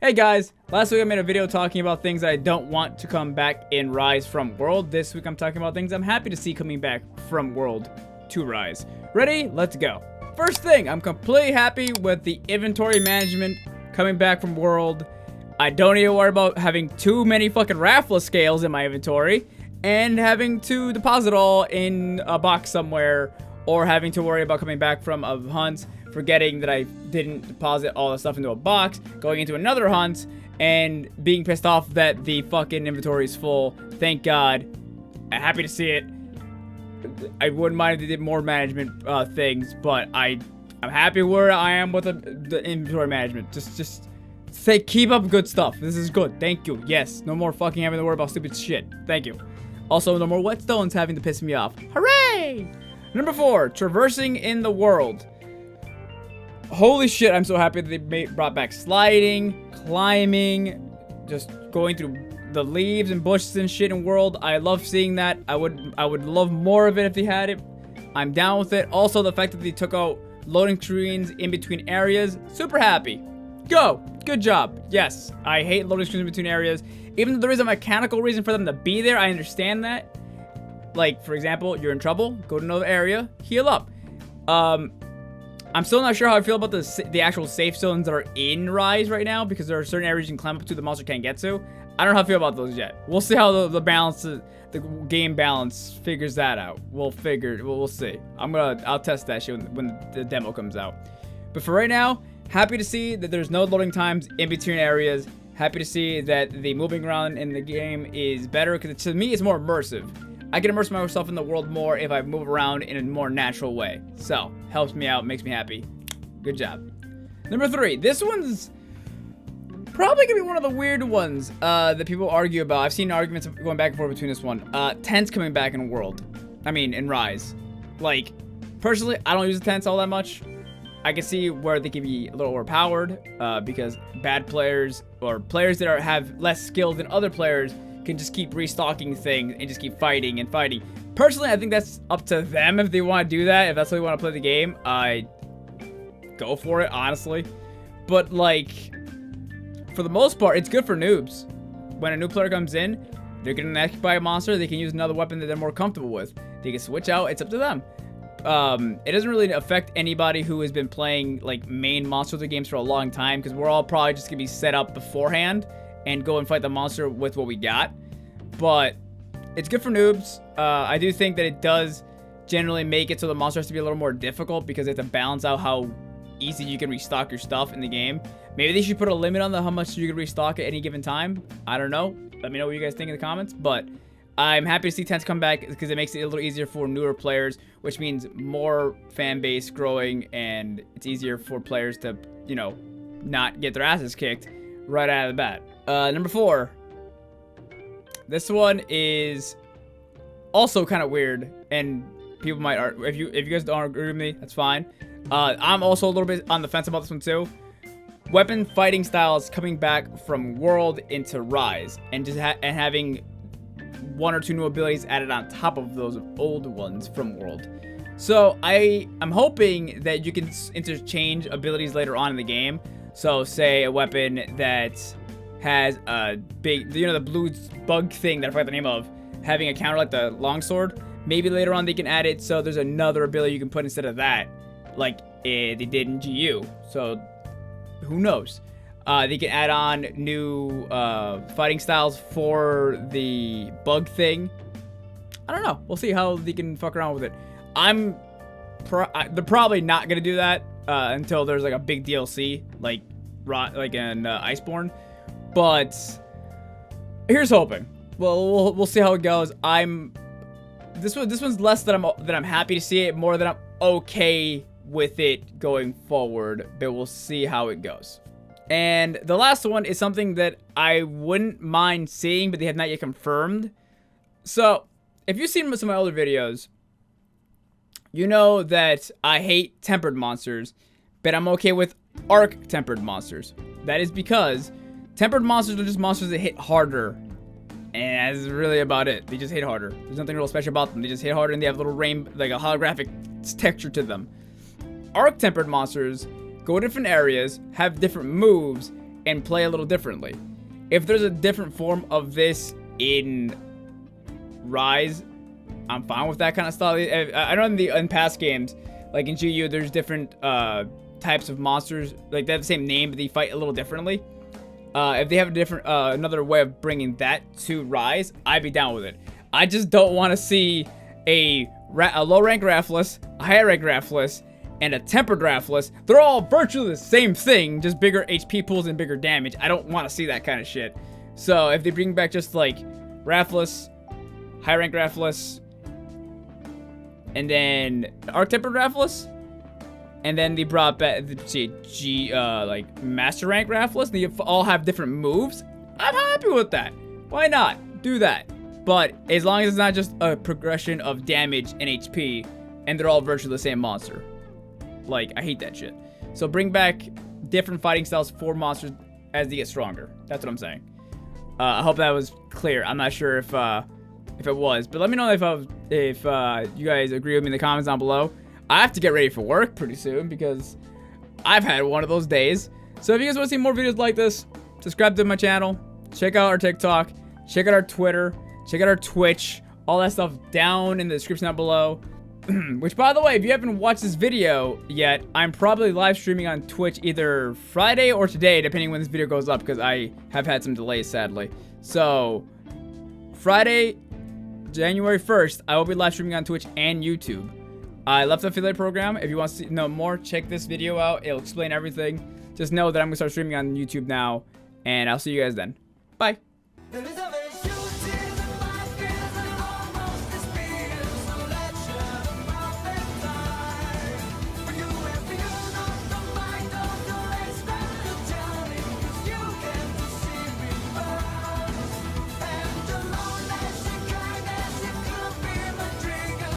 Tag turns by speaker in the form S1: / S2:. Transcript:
S1: Hey guys, last week I made a video talking about things I don't want to come back in Rise from World. This week I'm talking about things I'm happy to see coming back from World to Rise. Ready? Let's go. First thing, I'm completely happy with the inventory management coming back from World. I don't need to worry about having too many fucking Raffle scales in my inventory and having to deposit all in a box somewhere, or having to worry about coming back from a hunt, forgetting that I didn't deposit all the stuff into a box, going into another hunt, and being pissed off that the fucking inventory is full. Thank God. I'm happy to see it. I wouldn't mind if they did more management things, but I'm happy where I am with the inventory management. Just say keep up good stuff. This is good. Thank you. Yes. No more fucking having to worry about stupid shit. Thank you. Also, no more whetstones having to piss me off. Hooray! Number 4, traversing in the world. Holy shit, I'm so happy that they brought back sliding, climbing, just going through the leaves and bushes and shit in World. I love seeing that. I would love more of it if they had it. I'm down with it. Also, the fact that they took out loading screens in between areas, super happy. Go! Good job. Yes, I hate loading screens in between areas. Even though there is a mechanical reason for them to be there, I understand that. Like, for example, you're in trouble, go to another area, heal up. I'm still not sure how I feel about the actual safe zones that are in Rise right now, because there are certain areas you can climb up to the monster can't get to. I don't know how I feel about those yet. We'll see how the balance, the game balance figures that out. We'll see. I'll test that shit when the demo comes out. But for right now, happy to see that there's no loading times in between areas. Happy to see that the moving around in the game is better, because to me it's more immersive. I can immerse myself in the world more if I move around in a more natural way. So, helps me out, makes me happy. Good job. Number 3, this one's probably gonna be one of the weird ones that people argue about. I've seen arguments going back and forth between this one. Tents coming back in World. I mean, in Rise. Like, personally, I don't use the tents all that much. I can see where they can be a little overpowered, because bad players, or players that have less skill than other players, can just keep restocking things and just keep fighting and fighting. Personally, I think that's up to them if they want to do that. If that's how they want to play the game, I go for it, honestly. But like, for the most part, it's good for noobs. When a new player comes in, they're getting attacked by a monster, they can use another weapon that they're more comfortable with. They can switch out, it's up to them. It doesn't really affect anybody who has been playing like main Monster Hunter games for a long time, because we're all probably just gonna be set up beforehand and go and fight the monster with what we got. But it's good for noobs. I do think that it does generally make it so the monster has to be a little more difficult, because they have to balance out how easy you can restock your stuff in the game. Maybe they should put a limit on how much you can restock at any given time. I don't know. Let me know what you guys think in the comments. But I'm happy to see tents come back, because it makes it a little easier for newer players, which means more fan base growing, and it's easier for players to, you know, not get their asses kicked right out of the bat. Number 4. This one is also kind of weird, and people might argue. If you guys don't agree with me, that's fine. I'm also a little bit on the fence about this one too. Weapon fighting styles coming back from World into Rise, and just having 1 or 2 new abilities added on top of those old ones from World. So I'm hoping that you can interchange abilities later on in the game. So say a weapon that has a big, you know, the blue bug thing that I forgot the name of, having a counter like the longsword. Maybe later on they can add it so there's another ability you can put instead of that, like they did in GU. So who knows? They can add on new fighting styles for the bug thing. I don't know. We'll see how they can fuck around with it. They're probably not gonna do that until there's like a big DLC, like in Iceborne. But here's hoping. Well, we'll see how it goes. This one's less that I'm happy to see it, more that I'm okay with it going forward. But we'll see how it goes. And the last one is something that I wouldn't mind seeing, but they have not yet confirmed. So if you've seen some of my older videos, you know that I hate tempered monsters, but I'm okay with arc tempered monsters. That is because tempered monsters are just monsters that hit harder, and that's really about it. They just hit harder. There's nothing real special about them. They just hit harder, and they have a little like a holographic texture to them. Arc tempered monsters go to different areas, have different moves, and play a little differently. If there's a different form of this in Rise, I'm fine with that kind of style. I know in past games, like in GU, there's different types of monsters. Like they have the same name, but they fight a little differently. If they have a different, another way of bringing that to Rise, I'd be down with it. I just don't want to see a low rank Rathless, a high rank Rathless, and a tempered Rathless. They're all virtually the same thing, just bigger HP pools and bigger damage. I don't want to see that kind of shit. So if they bring back just like Rathless, high rank Rathless, and then Arc tempered Rathless, and then they brought back like Master Rank Rathless. They all have different moves. I'm happy with that. Why not? Do that. But as long as it's not just a progression of damage and HP, and they're all virtually the same monster. Like, I hate that shit. So bring back different fighting styles for monsters as they get stronger. That's what I'm saying. I hope that was clear. I'm not sure if it was, but let me know if you guys agree with me in the comments down below. I have to get ready for work pretty soon because I've had one of those days. So if you guys want to see more videos like this, subscribe to my channel, check out our TikTok, check out our Twitter, check out our Twitch, all that stuff down in the description down below. Which, by the way, if you haven't watched this video yet, I'm probably live streaming on Twitch either Friday or today, depending when this video goes up, because I have had some delays, sadly. So, Friday, January 1st, I will be live streaming on Twitch and YouTube. I left the affiliate program. If you want to know more, check this video out. It'll explain everything. Just know that I'm going to start streaming on YouTube now, and I'll see you guys then. Bye.